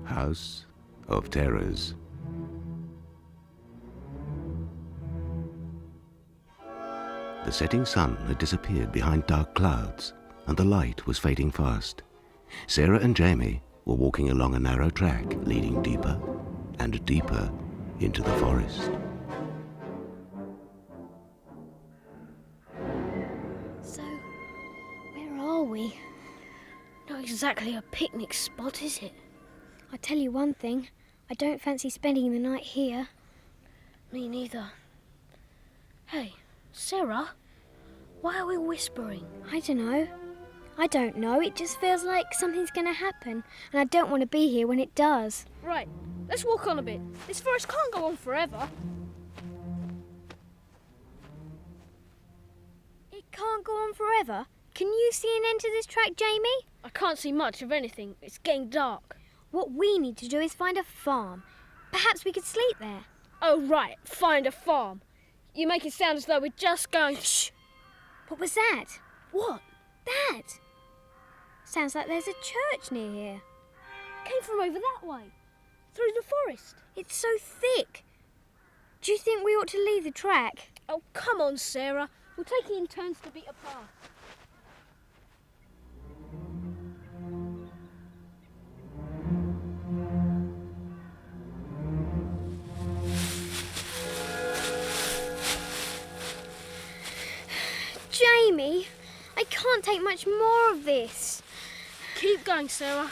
House of Terrors. The setting sun had disappeared behind dark clouds, and the light was fading fast. Sarah and Jamie were walking along a narrow track leading deeper and deeper into the forest. So, where are we? Not exactly a picnic spot, is it? I'll tell you one thing, I don't fancy spending the night here. Me neither. Hey, Sarah, why are we whispering? I don't know, it just feels like something's going to happen, and I don't want to be here when it does. Right, let's walk on a bit. This forest can't go on forever. It can't go on forever? Can you see an end to this track, Jamie? I can't see much of anything. It's getting dark. What we need to do is find a farm. Perhaps we could sleep there. Oh, right, find a farm. You make it sound as though we're just going... Shh! What was that? What? That! Sounds like there's a church near here. Came from over that way, through the forest. It's so thick. Do you think we ought to leave the track? Oh, come on, Sarah. We'll take it in turns to beat a path. Jamie, I can't take much more of this. Keep going, Sarah.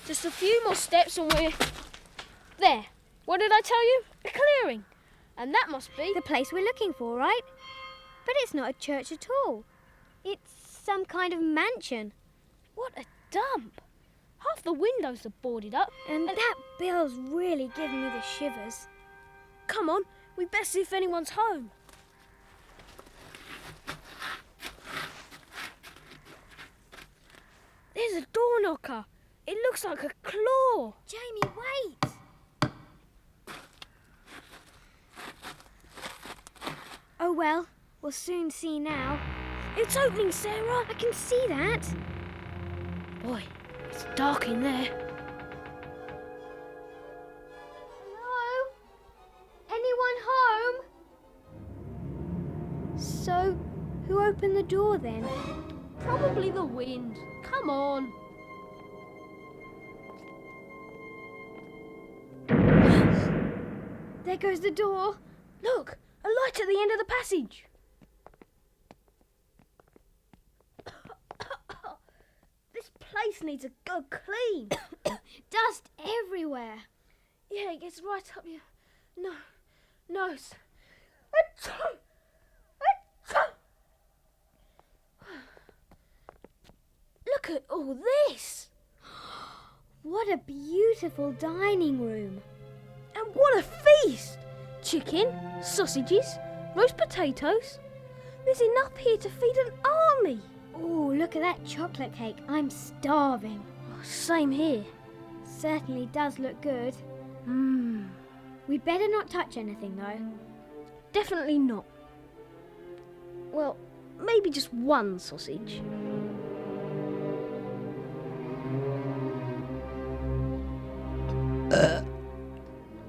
Just a few more steps and we're... There. What did I tell you? A clearing. And that must be... The place we're looking for, right? But it's not a church at all. It's some kind of mansion. What a dump. Half the windows are boarded up. And that bell's really giving me the shivers. Come on, we'd best see if anyone's home. There's a door knocker. It looks like a claw. Jamie, wait! Oh well, we'll soon see now. It's opening, Sarah. I can see that. Boy, it's dark in there. Hello? Anyone home? So, who opened the door then? Probably the wind. Come on. There goes the door. Look, a light at the end of the passage. This place needs a good clean. Dust everywhere. Yeah, it gets right up your nose. Look at all this. What a beautiful dining room. And what a feast! Chicken, sausages, roast potatoes. There's enough here to feed an army. Oh, look at that chocolate cake. I'm starving. Oh, same here. Certainly does look good. We'd better not touch anything, though. Definitely not. Well, maybe just one sausage.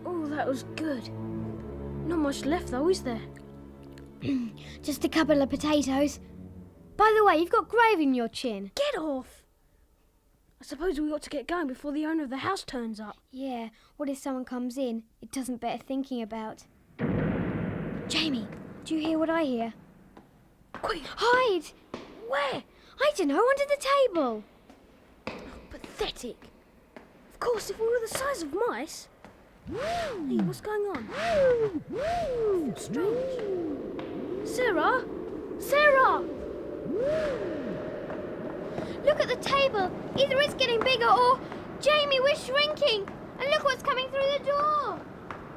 Oh, that was good. Not much left though, is there? Just a couple of potatoes. By the way, you've got gravy in your chin. Get off! I suppose we ought to get going before the owner of the house turns up. Yeah, what if someone comes in? It doesn't bear thinking about. Jamie, do you hear what I hear? Quick! Hide! Where? I don't know, under the table. Oh, pathetic. Of course, if we were the size of mice... Hey, what's going on? Oh, strange. Sarah? Sarah! Look at the table. Either it's getting bigger or... Jamie, we're shrinking. And look what's coming through the door.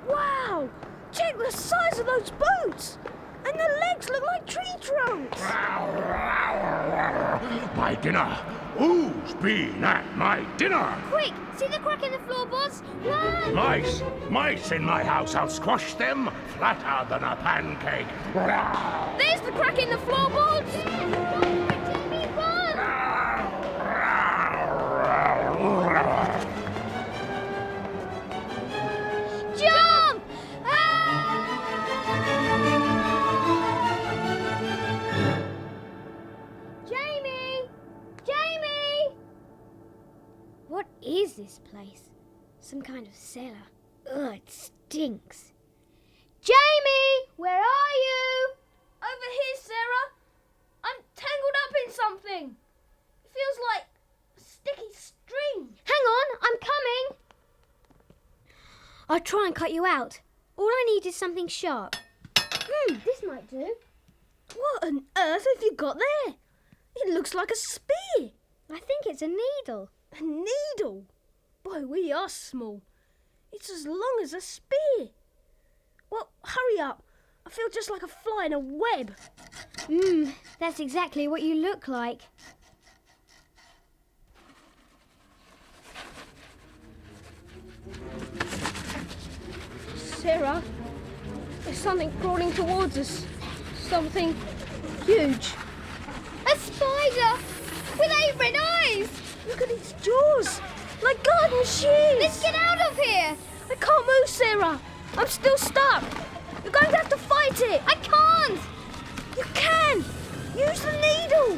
Wow! Check the size of those boots! And the legs look like tree trunks! My dinner! Who's been at my dinner? Quick, see the crack in the floorboards? Run! Mice in my house. I'll squash them flatter than a pancake. There's the crack in the floorboards! is this place? Some kind of cellar. Ugh, it stinks. Jamie, where are you? Over here, Sarah. I'm tangled up in something. It feels like a sticky string. Hang on, I'm coming. I'll try and cut you out. All I need is something sharp. This might do. What on earth have you got there? It looks like a spear. I think it's a needle. A needle? Boy, we are small. It's as long as a spear. Well, hurry up. I feel just like a fly in a web. That's exactly what you look like. Sarah, there's something crawling towards us. Something huge. A spider with 8 red eyes. Look at its jaws, like garden shears. Let's get out of here. I can't move, Sarah. I'm still stuck. You're going to have to fight it. I can't. You can. Use the needle.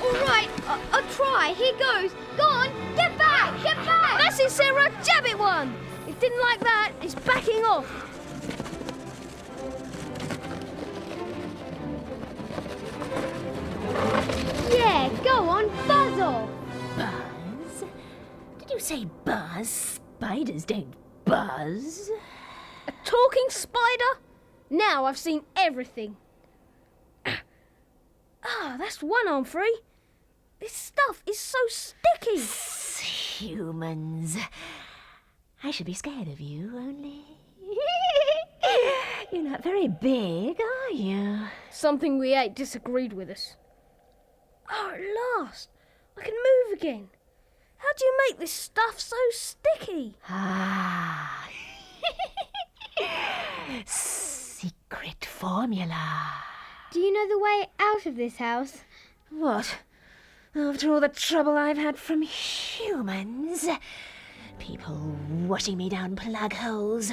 All right, I'll try. Here goes. Go on, get back, get back. That's it, Sarah. Jab it one. It didn't like that. It's backing off. Yeah, go on, buzz off. Buzz? Did you say buzz? Spiders don't buzz. A talking spider? Now I've seen everything. That's one arm free. This stuff is so sticky. Humans. I should be scared of you, only... You're not very big, are you? Something we ate disagreed with us. Oh, at last. I can move again. How do you make this stuff so sticky? Ah. Secret formula. Do you know the way out of this house? What? After all the trouble I've had from humans? People washing me down plug holes,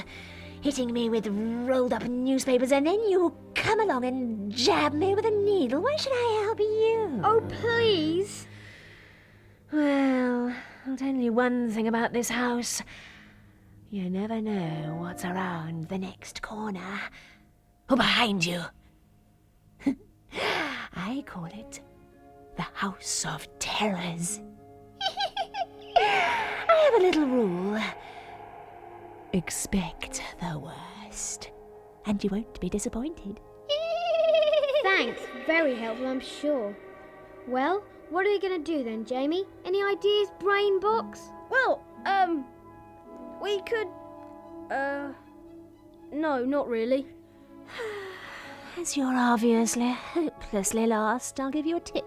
hitting me with rolled-up newspapers, and then you come along and jab me with a needle. Why should I help you? Oh, please. Well, I'll tell you one thing about this house. You never know what's around the next corner. Or behind you. I call it the House of Terrors. I have a little rule. Expect the worst, and you won't be disappointed. Thanks, very helpful, I'm sure. Well, what are we going to do then, Jamie? Any ideas, brain box? Well, we could... no, not really. As you're obviously hopelessly lost, I'll give you a tip.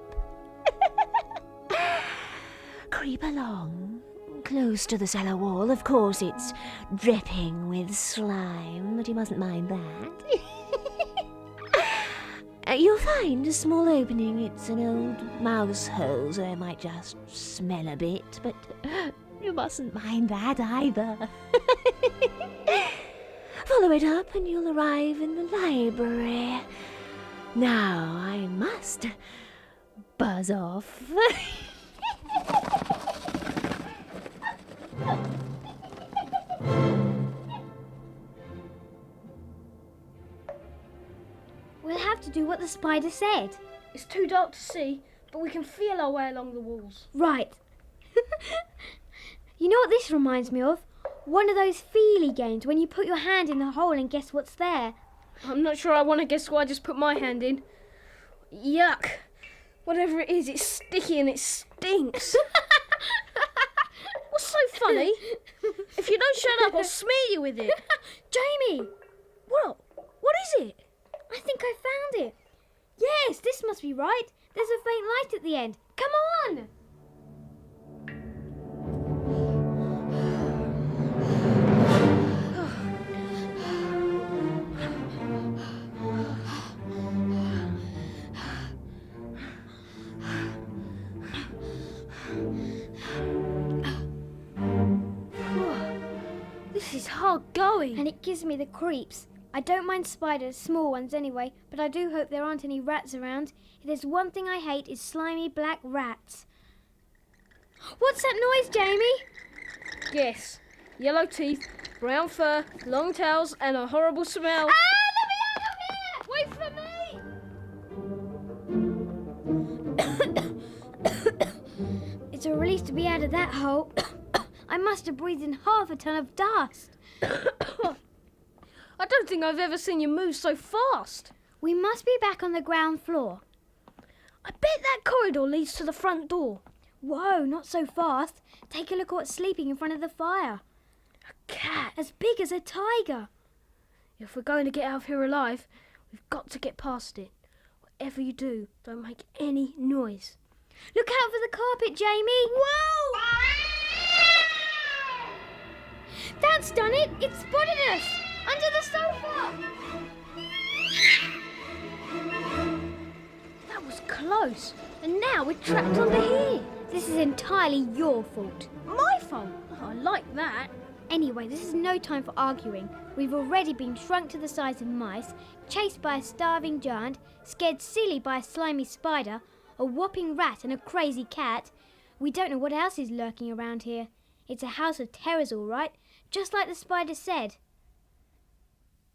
Creep along, close to the cellar wall. Of course, it's dripping with slime, but you mustn't mind that. You'll find a small opening. It's an old mouse hole, so it might just smell a bit, but you mustn't mind that either. Follow it up and you'll arrive in the library. Now I must buzz off. We'll have to do what the spider said. It's too dark to see, but we can feel our way along the walls. Right. You know what this reminds me of? One of those feely games when you put your hand in the hole and guess what's there. I'm not sure I want to guess what I just put my hand in. Yuck. Whatever it is, it's sticky and it stinks. What's so funny? If you don't shut up, I'll smear you with it. Jamie! What? What is it? I think I found it. Yes, this must be right. There's a faint light at the end. Come on! This is hard going. And it gives me the creeps. I don't mind spiders, small ones anyway, but I do hope there aren't any rats around. If there's one thing I hate, it's slimy black rats. What's that noise, Jamie? Guess. Yellow teeth, brown fur, long tails, and a horrible smell. Wait for me! It's a relief to be out of that hole. I must have breathed in half a ton of dust. I don't think I've ever seen you move so fast. We must be back on the ground floor. I bet that corridor leads to the front door. Whoa, not so fast. Take a look at what's sleeping in front of the fire. A cat. As big as a tiger. If we're going to get out of here alive, we've got to get past it. Whatever you do, don't make any noise. Look out for the carpet, Jamie. Whoa! That's done it. It's spotted us. Under the sofa. That was close. And now we're trapped under here. This is entirely your fault. My fault? I like that. Anyway, this is no time for arguing. We've already been shrunk to the size of mice, chased by a starving giant, scared silly by a slimy spider, a whopping rat and a crazy cat. We don't know what else is lurking around here. It's a house of terrors, all right, just like the spider said.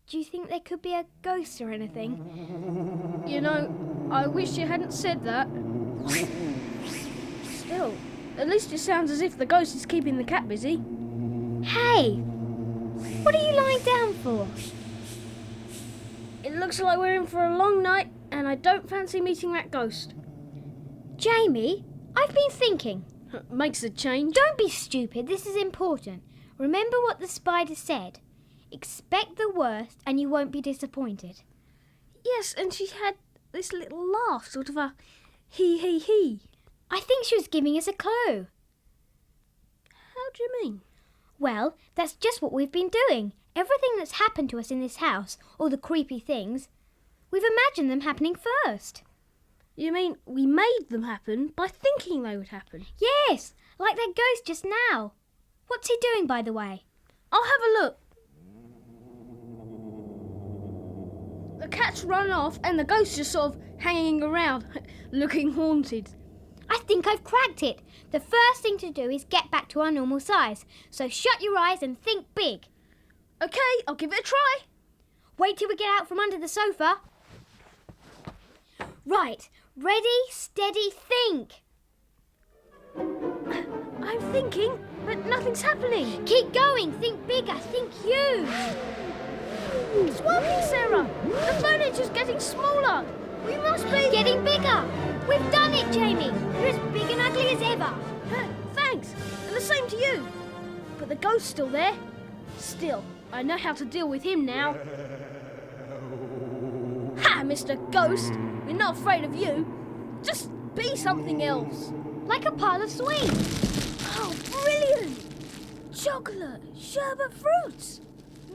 Do you think there could be a ghost or anything? You know, I wish you hadn't said that. Still, at least it sounds as if the ghost is keeping the cat busy. Hey! What are you lying down for? It looks like we're in for a long night, and I don't fancy meeting that ghost. Jamie, I've been thinking. Makes a change. Don't be stupid, this is important. Remember what the spider said. Expect the worst and you won't be disappointed. Yes, and she had this little laugh, sort of a he. I think she was giving us a clue. How do you mean? Well, that's just what we've been doing. Everything that's happened to us in this house, all the creepy things, we've imagined them happening first. You mean we made them happen by thinking they would happen? Yes, like that ghost just now. What's he doing, by the way? I'll have a look. The cat's run off and the ghost's just sort of hanging around, looking haunted. I think I've cracked it. The first thing to do is get back to our normal size. So shut your eyes and think big. Okay, I'll give it a try. Wait till we get out from under the sofa. Right, ready, steady, think. I'm thinking, but nothing's happening. Keep going, think bigger, think huge. It's working, Sarah. The furniture's getting smaller. We must be Getting bigger. We've done it, Jamie. You're as big and ugly as ever. Thanks, and the same to you. But the ghost's still there. Still, I know how to deal with him now. Ha, Mr. Ghost! We're not afraid of you. Just be something else. Like a pile of sweets. Oh, brilliant! Chocolate, sherbet fruits,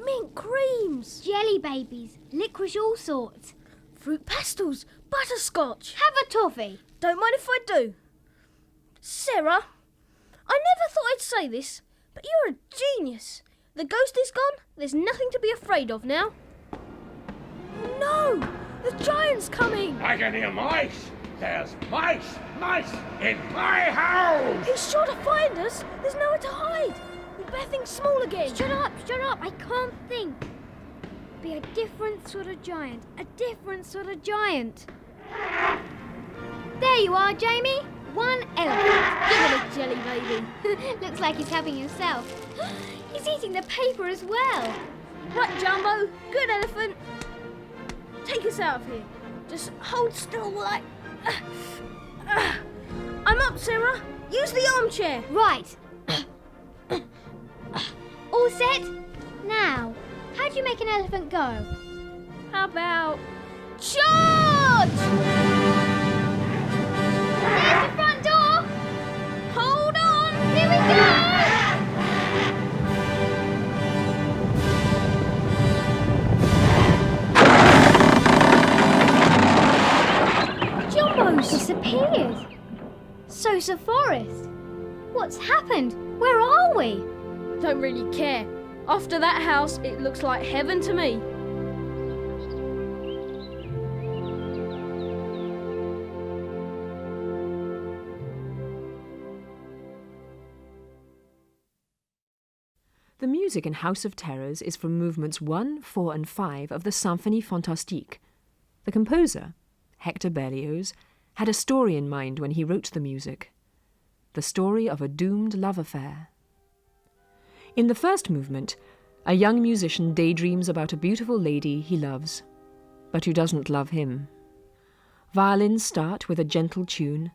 mint creams, Jelly babies, licorice all sorts. fruit pastels, butterscotch. Have a toffee. Don't mind if I do. Sarah, I never thought I'd say this, but you're a genius. The ghost is gone. There's nothing to be afraid of now. No! The giant's coming! I can hear mice. There's mice in my house. He's sure to find us. There's nowhere to hide. We better think small again. Shut up. I can't think. Be a different sort of giant. A different sort of giant. There you are, Jamie. One elephant. Give it a jelly, baby. Looks like he's having himself. He's eating the paper as well. Right, Jumbo. Good elephant. Take us out of here. Just hold still while I'm up, Sarah. Use the armchair. Right. All set? Now, how do you make an elephant go? How about charge? There's the front door. Hold on. Here we go. Jumbo's disappeared. So's the forest. What's happened? Where are we? Don't really care. After that house, it looks like heaven to me. The music in House of Terrors is from movements 1, 4 and 5 of the Symphonie fantastique. The composer, Hector Berlioz, had a story in mind when he wrote the music. The story of a doomed love affair. In the first movement, a young musician daydreams about a beautiful lady he loves, but who doesn't love him. Violins start with a gentle tune.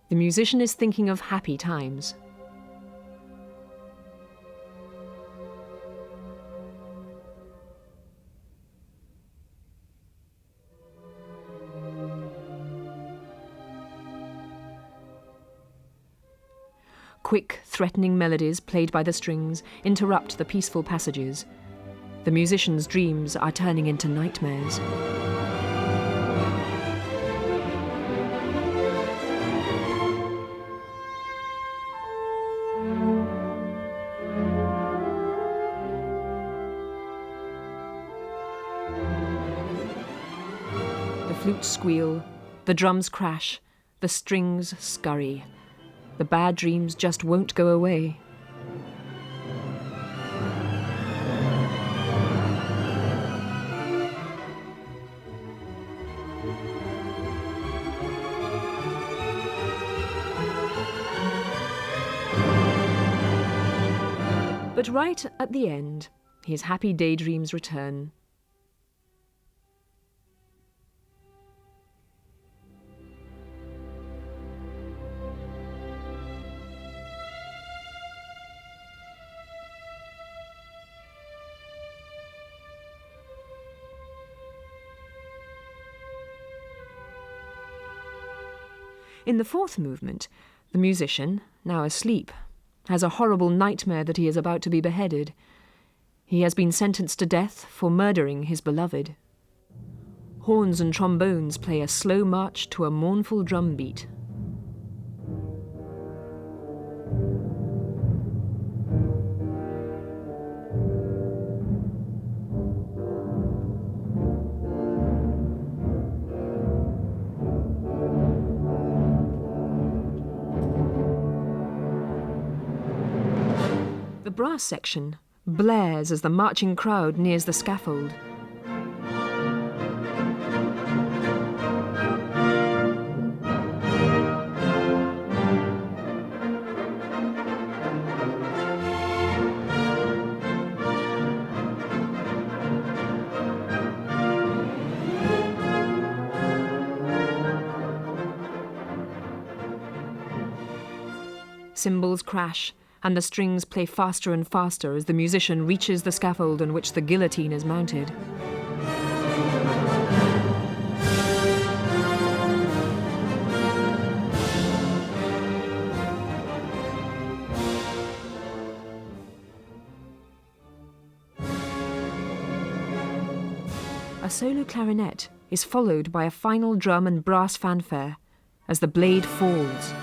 The musician is thinking of happy times. Quick, threatening melodies played by the strings interrupt the peaceful passages. The musician's dreams are turning into nightmares. The flutes squeal, the drums crash, the strings scurry. The bad dreams just won't go away. But right at the end, his happy daydreams return. In the fourth movement, the musician, now asleep, has a horrible nightmare that he is about to be beheaded. He has been sentenced to death for murdering his beloved. Horns and trombones play a slow march to a mournful drum beat. The brass section blares as the marching crowd nears the scaffold. Cymbals crash, and the strings play faster and faster as the musician reaches the scaffold on which the guillotine is mounted. A solo clarinet is followed by a final drum and brass fanfare as the blade falls.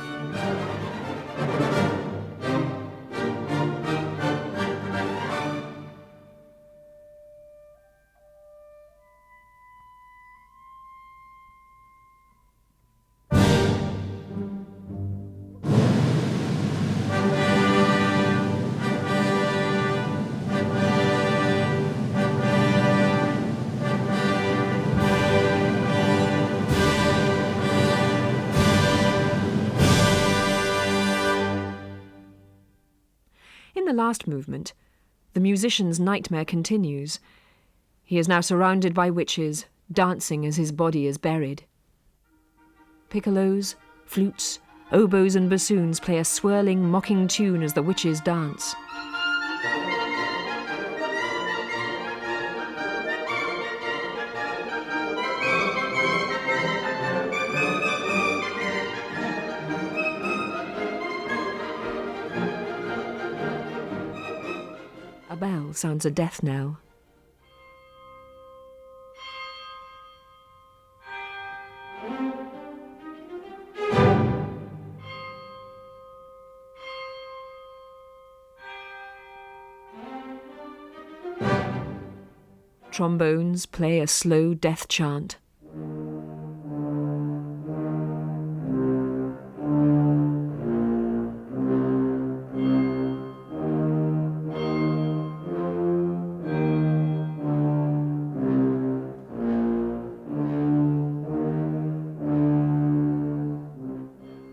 In the last movement, the musician's nightmare continues. He is now surrounded by witches, dancing as his body is buried. Piccolos, flutes, oboes and bassoons play a swirling, mocking tune as the witches dance. A bell sounds a death knell. Trombones play a slow death chant.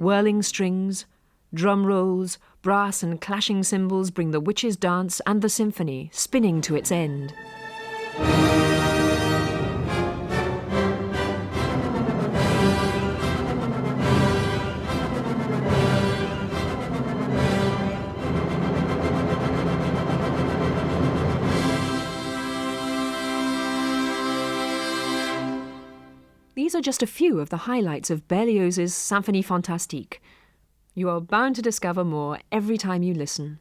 Whirling strings, drum rolls, brass and clashing cymbals bring the witches' dance and the symphony spinning to its end. These are just a few of the highlights of Berlioz's Symphonie fantastique. You are bound to discover more every time you listen.